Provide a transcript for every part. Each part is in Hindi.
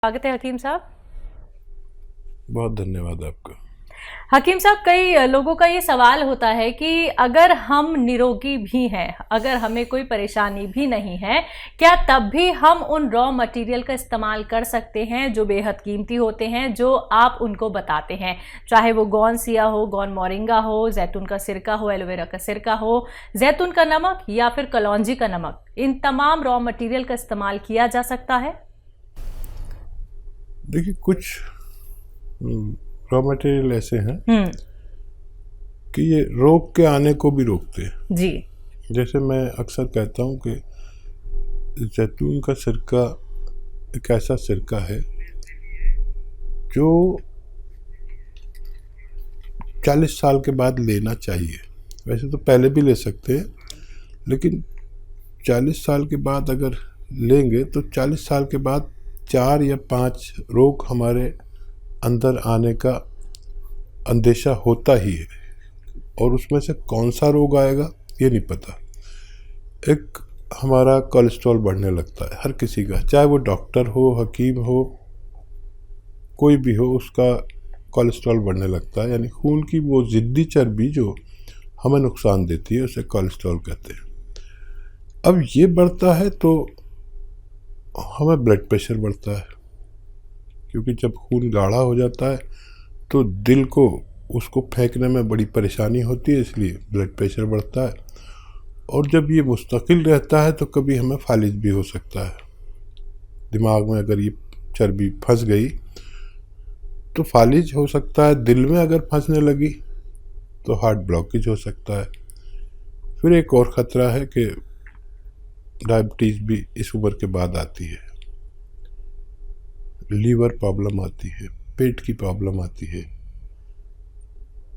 स्वागत है हकीम साहब। बहुत धन्यवाद आपका। हकीम साहब, कई लोगों का ये सवाल होता है कि अगर हम निरोगी भी हैं, अगर हमें कोई परेशानी भी नहीं है, क्या तब भी हम उन रॉ मटेरियल का इस्तेमाल कर सकते हैं जो बेहद कीमती होते हैं, जो आप उनको बताते हैं, चाहे वो गौन सिया हो, गौन मोरिंगा हो, जैतून का सिरका हो, एलोवेरा का सिरका हो, जैतून का नमक या फिर कलौंजी का नमक, इन तमाम रॉ मटेरियल का इस्तेमाल किया जा सकता है? देखिए, कुछ रॉ मटेरियल ऐसे हैं कि ये रोग के आने को भी रोकते हैं। जी। जैसे मैं अक्सर कहता हूँ कि जैतून का सिरका एक ऐसा सिरका है जो 40 साल के बाद लेना चाहिए। वैसे तो पहले भी ले सकते हैं, लेकिन 40 साल के बाद अगर लेंगे तो 40 साल के बाद 4 या 5 रोग हमारे अंदर आने का अंदेशा होता ही है, और उसमें से कौन सा रोग आएगा ये नहीं पता। एक हमारा कोलेस्ट्रॉल बढ़ने लगता है, हर किसी का, चाहे वो डॉक्टर हो, हकीम हो, कोई भी हो, उसका कोलेस्ट्रॉल बढ़ने लगता है। यानी खून की वो ज़िद्दी चर्बी जो हमें नुकसान देती है उसे कोलेस्ट्रॉल कहते हैं। अब ये बढ़ता है तो हमें ब्लड प्रेशर बढ़ता है, क्योंकि जब खून गाढ़ा हो जाता है तो दिल को उसको फेंकने में बड़ी परेशानी होती है, इसलिए ब्लड प्रेशर बढ़ता है। और जब ये मुस्तकिल रहता है तो कभी हमें फालिज भी हो सकता है। दिमाग में अगर ये चर्बी फंस गई तो फालिज हो सकता है। दिल में अगर फंसने लगी तो हार्ट ब्लॉकेज हो सकता है। फिर एक और ख़तरा है कि डायबिटीज़ भी इस उम्र के बाद आती है, लीवर प्रॉब्लम आती है, पेट की प्रॉब्लम आती है,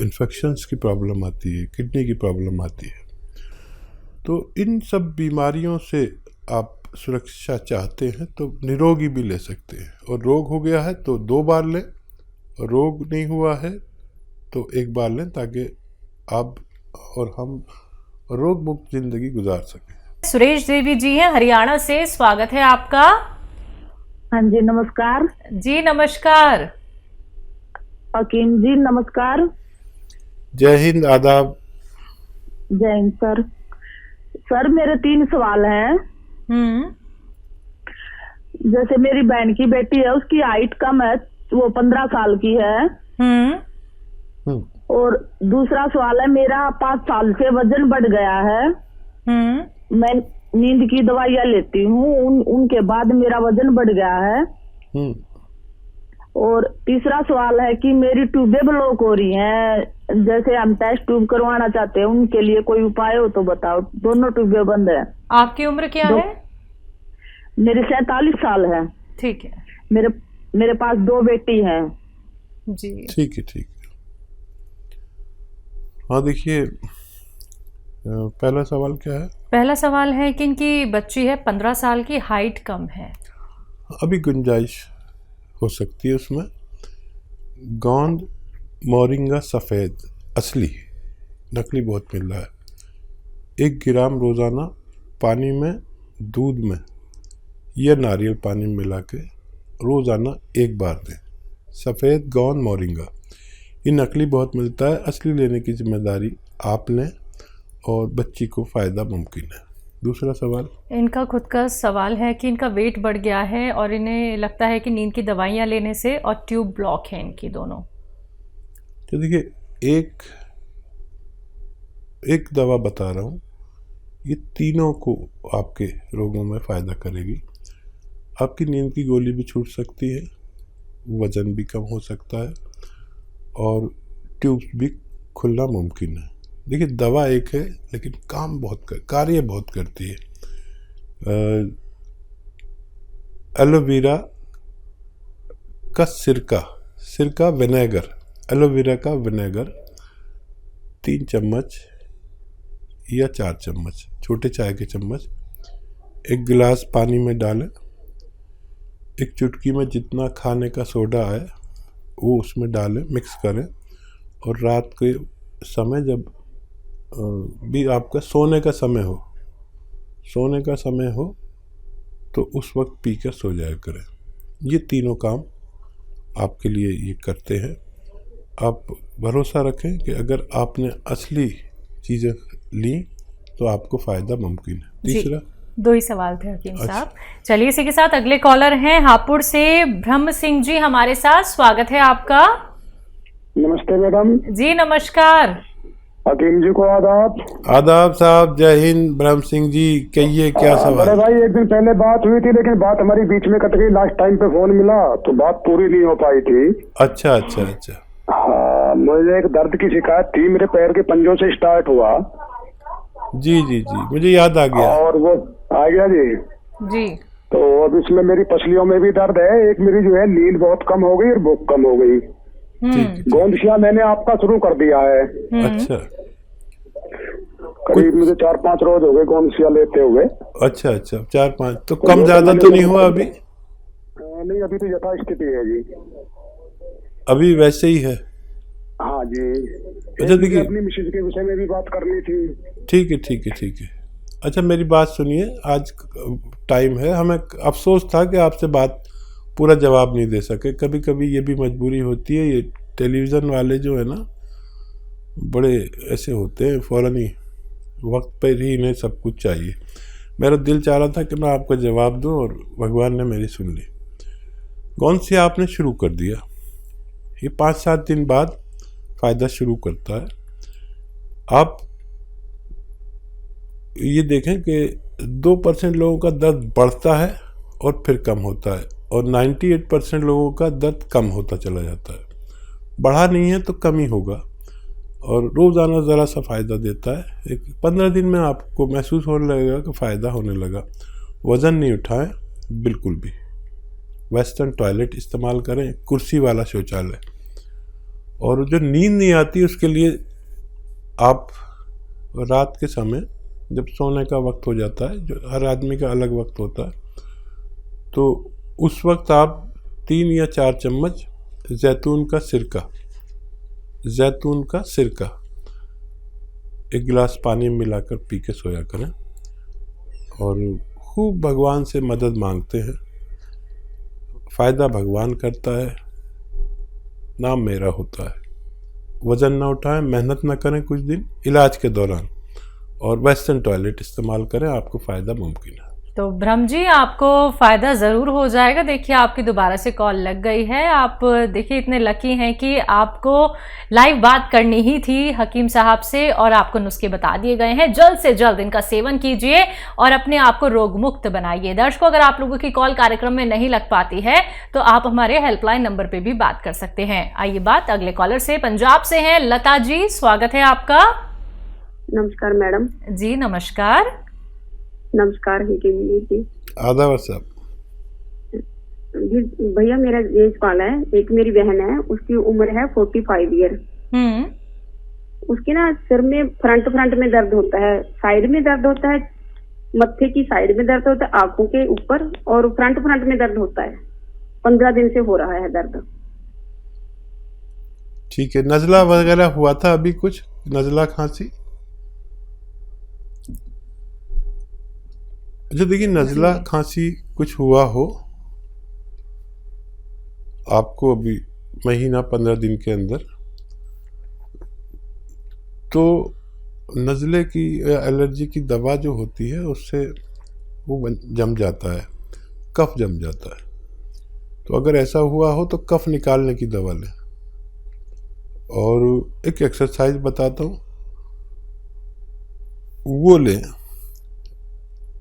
इन्फेक्शंस की प्रॉब्लम आती है, किडनी की प्रॉब्लम आती है। तो इन सब बीमारियों से आप सुरक्षा चाहते हैं तो निरोगी भी ले सकते हैं, और रोग हो गया है तो 2 बार लें, और रोग नहीं हुआ है तो 1 बार लें, ताकि आप और हम रोग मुक्त ज़िंदगी गुजार सकें। सुरेश देवी जी हैं हरियाणा से, स्वागत है आपका। हाँ जी, नमस्कार जी नमस्कार। हकीम जी, नमस्कार। जय हिंद, आदाब। जय हिंद सर। सर, मेरे 3 सवाल हैं। जैसे मेरी बहन की बेटी है, उसकी हाइट कम है, वो 15 साल की है। और दूसरा सवाल है, मेरा 5 साल से वजन बढ़ गया है। मैं नींद की दवाइयाँ लेती हूँ, उनके बाद मेरा वजन बढ़ गया है। और तीसरा सवाल है कि मेरी ट्यूबें ब्लॉक हो रही हैं, जैसे हम टेस्ट ट्यूब करवाना चाहते हैं, उनके लिए कोई उपाय हो तो बताओ। दोनों ट्यूबें बंद है। आपकी उम्र क्या है? मेरी 47 साल है। ठीक है। मेरे पास 2 बेटी हैं। जी ठीक है, ठीक है। हाँ, देखिए, पहला सवाल क्या है? पहला सवाल है कि इनकी बच्ची है 15 साल की, हाइट कम है। अभी गुंजाइश हो सकती है उसमें। गोंद मोरिंगा सफ़ेद असली, नकली बहुत मिल रहा है। 1 ग्राम रोज़ाना पानी में, दूध में या नारियल पानी में मिला के रोज़ाना 1 बार दें। सफ़ेद गोंद मोरिंगा, ये नकली बहुत मिलता है, असली लेने की जिम्मेदारी आप लें और बच्ची को फ़ायदा मुमकिन है। दूसरा सवाल, इनका खुद का सवाल है कि इनका वेट बढ़ गया है और इन्हें लगता है कि नींद की दवाइयाँ लेने से और ट्यूब ब्लॉक है इनकी दोनों। तो देखिए, एक दवा बता रहा हूँ, ये तीनों को आपके रोगों में फ़ायदा करेगी। आपकी नींद की गोली भी छूट सकती है, वज़न भी कम हो सकता है, और ट्यूब्स भी खुलना मुमकिन है। देखिए, दवा एक है लेकिन कार्य बहुत करती है। एलोवेरा का सिरका विनेगर, एलोवेरा का विनेगर 3 चम्मच या 4 चम्मच, छोटे चाय के चम्मच, 1 गिलास पानी में डालें। 1 चुटकी में जितना खाने का सोडा है वो उसमें डालें, मिक्स करें, और रात के समय जब भी आपका सोने का समय हो तो उस वक्त पीकर सो जाया करें। ये तीनों काम आपके लिए ये करते हैं। आप भरोसा रखें कि अगर आपने असली चीज़ें ली तो आपको फ़ायदा मुमकिन है। तीसरा, 2 ही सवाल थे हकीम साहब। चलिए इसी के साथ अगले कॉलर हैं हापुड़ से ब्रह्म सिंह जी हमारे साथ, स्वागत है आपका। नमस्ते मैडम जी नमस्कार। हकीम जी को आदाब। आदाब साहब, जय हिंद। ब्रह्म सिंह जी कहिए क्या बड़े सवाल? भाई, एक दिन पहले बात हुई थी लेकिन बात हमारी बीच में कट गई। लास्ट टाइम पे फोन मिला तो बात पूरी नहीं हो पाई थी। अच्छा अच्छा अच्छा। हाँ, मुझे एक दर्द की शिकायत थी, मेरे पैर के पंजों से स्टार्ट हुआ। जी जी जी, मुझे याद आ गया। और वो आ गया जी। जी। तो अब इसमें मेरी पसलियों में भी दर्द है। एक मेरी जो है नींद बहुत कम हो गई और भूख कम हो गई। ठीक। गोंदशिया मैंने आपका शुरू कर दिया है। अच्छा करीब मुझे 4-5 रोज हो गए गोंदशिया लेते हुए। अच्छा अच्छा, 4-5 तो कम ज्यादा तो नहीं हुआ अभी? नहीं, अभी तो यथास्थिति है जी। अभी वैसे ही है? हाँ जी। अच्छा देखिए, अपनी मिसेज के विषय में भी बात करनी थी। ठीक है ठीक है ठीक है। अच्छा मेरी बात सुनिए, आज टाइम है, हमें अफसोस था कि आपसे बात पूरा जवाब नहीं दे सके। कभी कभी ये भी मजबूरी होती है। ये टेलीविज़न वाले जो है ना, बड़े ऐसे होते हैं, फ़ौरन ही वक्त पर ही इन्हें सब कुछ चाहिए। मेरा दिल चाह रहा था कि मैं आपको जवाब दूं और भगवान ने मेरी सुन ली। कौन सी आपने शुरू कर दिया, ये 5-7 दिन बाद फ़ायदा शुरू करता है। आप ये देखें कि 2% लोगों का दर्द बढ़ता है और फिर कम होता है, और 98% लोगों का दर्द कम होता चला जाता है। बढ़ा नहीं है तो कम ही होगा, और रोज़ाना ज़रा सा फ़ायदा देता है। 15 दिन में आपको महसूस होने लगेगा कि फ़ायदा होने लगा। वज़न नहीं उठाएं बिल्कुल भी। वेस्टर्न टॉयलेट इस्तेमाल करें, कुर्सी वाला शौचालय। और जो नींद नहीं आती उसके लिए आप रात के समय जब सोने का वक्त हो जाता है, जो हर आदमी का अलग वक्त होता है, तो उस वक्त आप 3 या 4 चम्मच जैतून का सिरका 1 गिलास पानी में मिलाकर पी के सोया करें, और खूब भगवान से मदद मांगते हैं। फ़ायदा भगवान करता है, नाम मेरा होता है। वज़न ना उठाएं, मेहनत ना करें कुछ दिन इलाज के दौरान, और वेस्टर्न टॉयलेट इस्तेमाल करें, आपको फ़ायदा मुमकिन है। तो ब्रह्म जी आपको फ़ायदा ज़रूर हो जाएगा। देखिए आपकी दोबारा से कॉल लग गई है। आप देखिए इतने लकी हैं कि आपको लाइव बात करनी ही थी हकीम साहब से, और आपको नुस्खे बता दिए गए हैं। जल्द से जल्द इनका सेवन कीजिए और अपने आप को रोग मुक्त बनाइए। दर्शकों, अगर आप लोगों की कॉल कार्यक्रम में नहीं लग पाती है तो आप हमारे हेल्पलाइन नंबर पर भी बात कर सकते हैं। आइए बात अगले कॉलर से, पंजाब से हैं लता जी, स्वागत है आपका। नमस्कार मैडम। जी नमस्कार। नमस्कार जी। आदाब साहब। जी भैया, मेरा ये सवाल है। एक मेरी बहन है, उसकी उम्र है 45 ईयर। उसके ना सिर में फ्रंट में दर्द होता है, साइड में दर्द होता है, मत्थे की साइड में दर्द होता है, आंखों के ऊपर, और फ्रंट में दर्द होता है। 15 दिन से हो रहा है दर्द। ठीक है, नज़ला वगैरह हुआ था अभी कुछ, नज़ला खांसी? अच्छा देखिए, नज़ला खांसी कुछ हुआ हो आपको अभी महीना 15 दिन के अंदर, तो नज़ले की एलर्जी की दवा जो होती है उससे वो जम जाता है, कफ जम जाता है। तो अगर ऐसा हुआ हो तो कफ निकालने की दवा लें। और एक एक्सरसाइज बताता हूँ, वो लें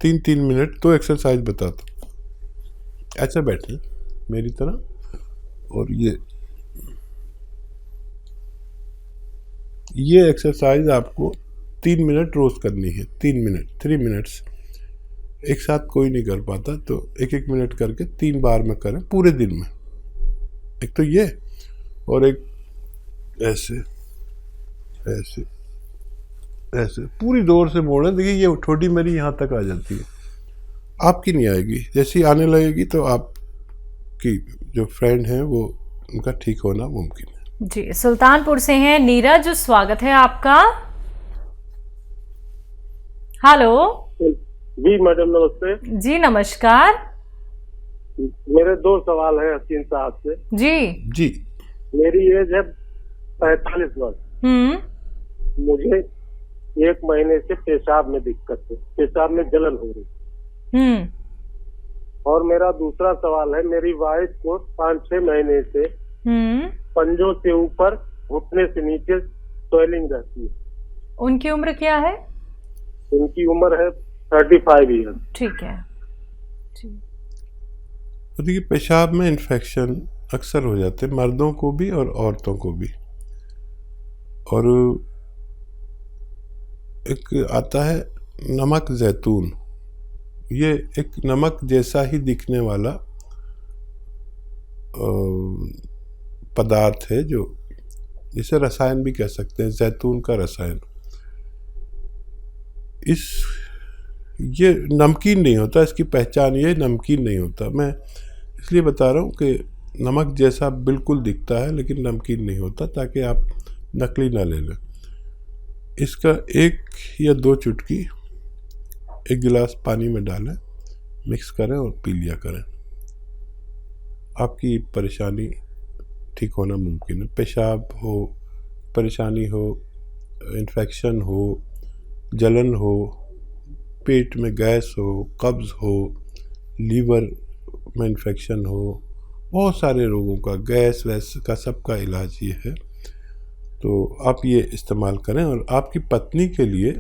3-3 मिनट। तो एक्सरसाइज बताता हूँ। ऐसा बैठें मेरी तरह, और ये एक्सरसाइज आपको 3 मिनट रोज करनी है। 3 मिनट्स एक साथ कोई नहीं कर पाता, तो 1-1 मिनट करके 3 बार में करें पूरे दिन में। एक तो ये, और एक ऐसे ऐसे ऐसे पूरी जोर से मोड़ें। देखिए ये ठोडी मेरी यहाँ तक आ जाती है, आपकी नहीं आएगी। जैसी आने लगेगी तो आपकी जो फ्रेंड हैं वो उनका ठीक होना मुमकिन है। जी सुल्तानपुर से हैं नीरज, स्वागत है आपका। हेलो जी मैडम, नमस्ते। जी नमस्कार। मेरे 2 सवाल है हसीन साहब से। जी जी। मेरी एज है 45 वर्ष। मुझे 1 महीने से पेशाब में दिक्कत है, पेशाब में जलन हो रही। और मेरा दूसरा सवाल है, मेरी वाइफ को 5-6 महीने से पंजों से ऊपर घुटने से नीचे स्वेलिंग रहती है। उनकी उम्र क्या है? उनकी उम्र है 35 ईयर। ठीक है। तो देखिए, पेशाब में इन्फेक्शन अक्सर हो जाते हैं, मर्दों को भी और औरतों को भी। और एक आता है नमक जैतून, ये एक नमक जैसा ही दिखने वाला पदार्थ है, जो इसे रसायन भी कह सकते हैं, जैतून का रसायन। ये नमकीन नहीं होता, इसकी पहचान ये नमकीन नहीं होता। मैं इसलिए बता रहा हूँ कि नमक जैसा बिल्कुल दिखता है लेकिन नमकीन नहीं होता, ताकि आप नकली ना ले लें। इसका 1 या 2 चुटकी 1 गिलास पानी में डालें, मिक्स करें और पी लिया करें। आपकी परेशानी ठीक होना मुमकिन है। पेशाब हो, परेशानी हो, इन्फेक्शन हो, जलन हो, पेट में गैस हो, कब्ज़ हो, लीवर में इन्फेक्शन हो, बहुत सारे रोगों का, गैस वैस का सबका इलाज ये है। तो आप ये इस्तेमाल करें। और आपकी पत्नी के लिए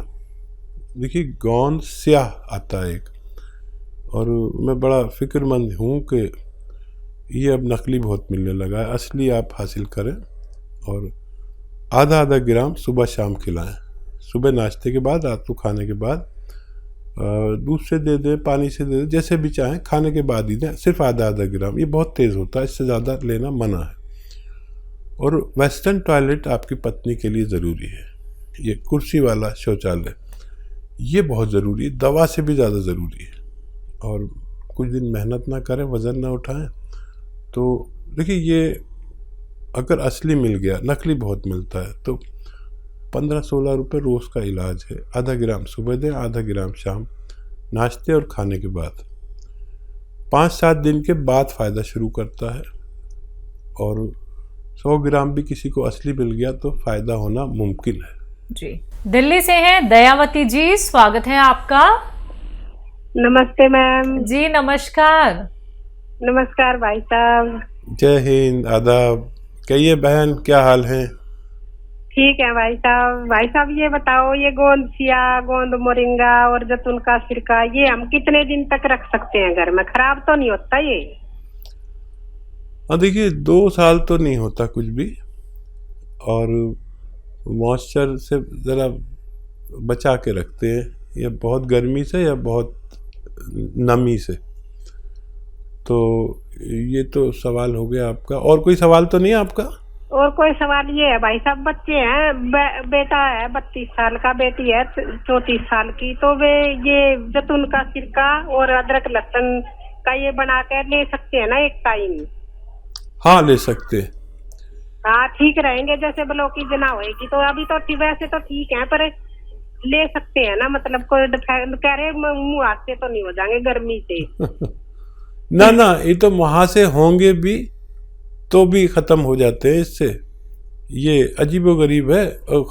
देखिए, गोंद स्याह आता है एक, और मैं बड़ा फ़िक्रमंद हूँ कि ये अब नकली बहुत मिलने लगा है। असली आप हासिल करें और आधा ग्राम सुबह शाम खिलाएं। सुबह नाश्ते के बाद, रात को खाने के बाद दूध से दे दें, पानी से दे दें, जैसे भी चाहें, खाने के बाद ही दें। सिर्फ आधा ग्राम, ये बहुत तेज़ होता है, इससे ज़्यादा लेना मना है। और वेस्टर्न टॉयलेट आपकी पत्नी के लिए ज़रूरी है। ये कुर्सी वाला शौचालय ये बहुत ज़रूरी है, दवा से भी ज़्यादा ज़रूरी है। और कुछ दिन मेहनत ना करें, वज़न ना उठाएं, तो देखिए, ये अगर असली मिल गया, नकली बहुत मिलता है, तो 15-16 रुपये रोज़ का इलाज है। आधा ग्राम सुबह दें, आधा ग्राम शाम, नाश्ते और खाने के बाद। 5-7 दिन के बाद फ़ायदा शुरू करता है। और 100 ग्राम भी किसी को असली मिल गया तो फ़ायदा होना मुमकिन है। जी। दिल्ली से हैं दयावती जी, स्वागत है आपका। नमस्ते मैम। जी नमस्कार। नमस्कार भाई साहब। जय हिंद, आदाब। कहिए बहन, क्या हाल है? ठीक है भाई साहब। भाई साहब ये बताओ, ये गोंद सिया, गोंद मोरिंगा और जैतून का सिरका, ये हम कितने दिन तक रख सकते हैं घर में? खराब तो नहीं होता ये? हाँ देखिए, 2 साल तो नहीं होता कुछ भी। और मॉइस्चर से ज़रा बचा के रखते हैं, या बहुत गर्मी से या बहुत नमी से। तो ये तो सवाल हो गया आपका। और कोई सवाल तो नहीं है आपका? और कोई सवाल ये है भाई साहब, बच्चे हैं, बेटा है 32 साल का, बेटी है 34 साल की, तो वे ये जैतून का सिरका और अदरक लहसुन का ये बना कर ले सकते हैं ना एक टाइम? हाँ, ले सकते हैं। हाँ ठीक रहेंगे, जैसे ब्लॉकी जना होएगी तो अभी तो वैसे तो ठीक है, पर ले सकते हैं ना? मतलब कोई कह रहे मुँह हाथ से तो नहीं हो जाएंगे गर्मी से? ना, ये तो वहाँ से होंगे भी तो भी ख़त्म हो जाते हैं इससे। ये अजीबोगरीब है। और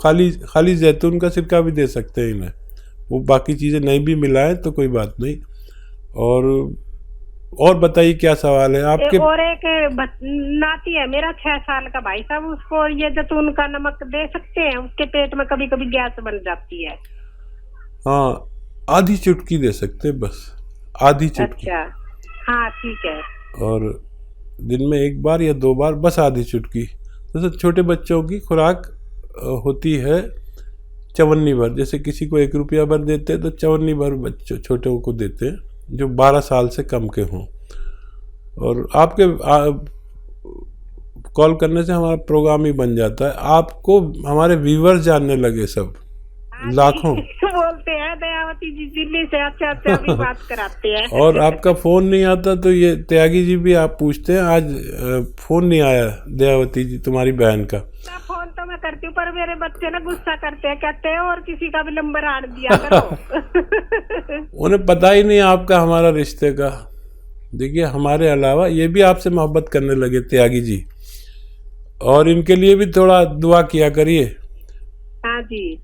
खाली जैतून का सिरका भी दे सकते हैं इन्हें, वो बाकी चीज़ें नहीं भी मिलाएं तो कोई बात नहीं। और बताइए क्या सवाल है आपके? और एक नाती है मेरा 6 साल का भाई साहब, उसको ये जैतून का नमक दे सकते हैं? उसके पेट में कभी कभी गैस बन जाती है। हाँ, आधी चुटकी दे सकते हैं, बस आधी चुटकी। अच्छा हाँ ठीक है। और दिन में 1 बार या 2 बार, बस आधी चुटकी। जैसे छोटे बच्चों की खुराक होती है 54 भर, जैसे किसी को 1 रुपया भर देते हैं तो 54 भर बच्चों छोटों को देते हैं जो 12 साल से कम के हों। और आपके कॉल करने से हमारा प्रोग्राम ही बन जाता है। आपको हमारे व्यूअर्स जानने लगे सब, लाखों बोलते हैं दयावती जी दिल्ली से, अच्छा भी बात कराते हैं। और आपका फोन नहीं आता तो ये त्यागी जी भी आप पूछते हैं, आज फोन नहीं आया दयावती जी तुम्हारी बहन का। फोन तो मैं करती हूँ, पर मेरे बच्चे ना गुस्सा करते हैं, कहते हैं और किसी का भी नंबर आड़ दिया करो। उन्हें पता ही नहीं आपका हमारा रिश्ते का। देखिए हमारे अलावा ये भी आपसे मोहब्बत करने लगे त्यागी जी, और इनके लिए भी थोड़ा दुआ किया करिए। हाँ जी।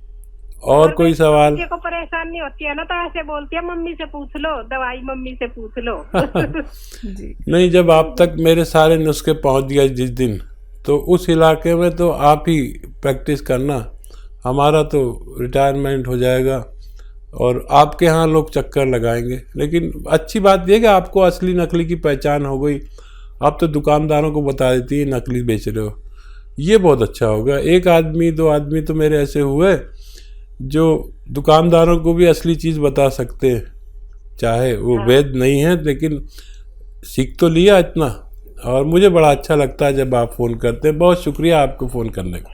और कोई सवाल? बच्चे को परेशानी होती है ना तो ऐसे बोलती है मम्मी से पूछ लो, दवाई मम्मी से पूछ लो। जी। नहीं, जब आप तक मेरे सारे नुस्खे पहुंच गए जिस दिन, तो उस इलाके में तो आप ही प्रैक्टिस करना, हमारा तो रिटायरमेंट हो जाएगा और आपके यहाँ लोग चक्कर लगाएंगे। लेकिन अच्छी बात यह कि आपको असली नकली की पहचान हो गई, आप तो दुकानदारों को बता देती है नकली बेच रहे हो, ये बहुत अच्छा होगा। एक आदमी दो आदमी तो मेरे ऐसे हुए जो दुकानदारों को भी असली चीज़ बता सकते हैं, चाहे वो वैध नहीं है, लेकिन सीख तो लिया इतना। और मुझे बड़ा अच्छा लगता है जब आप फ़ोन करते हैं। बहुत शुक्रिया आपको फ़ोन करने का।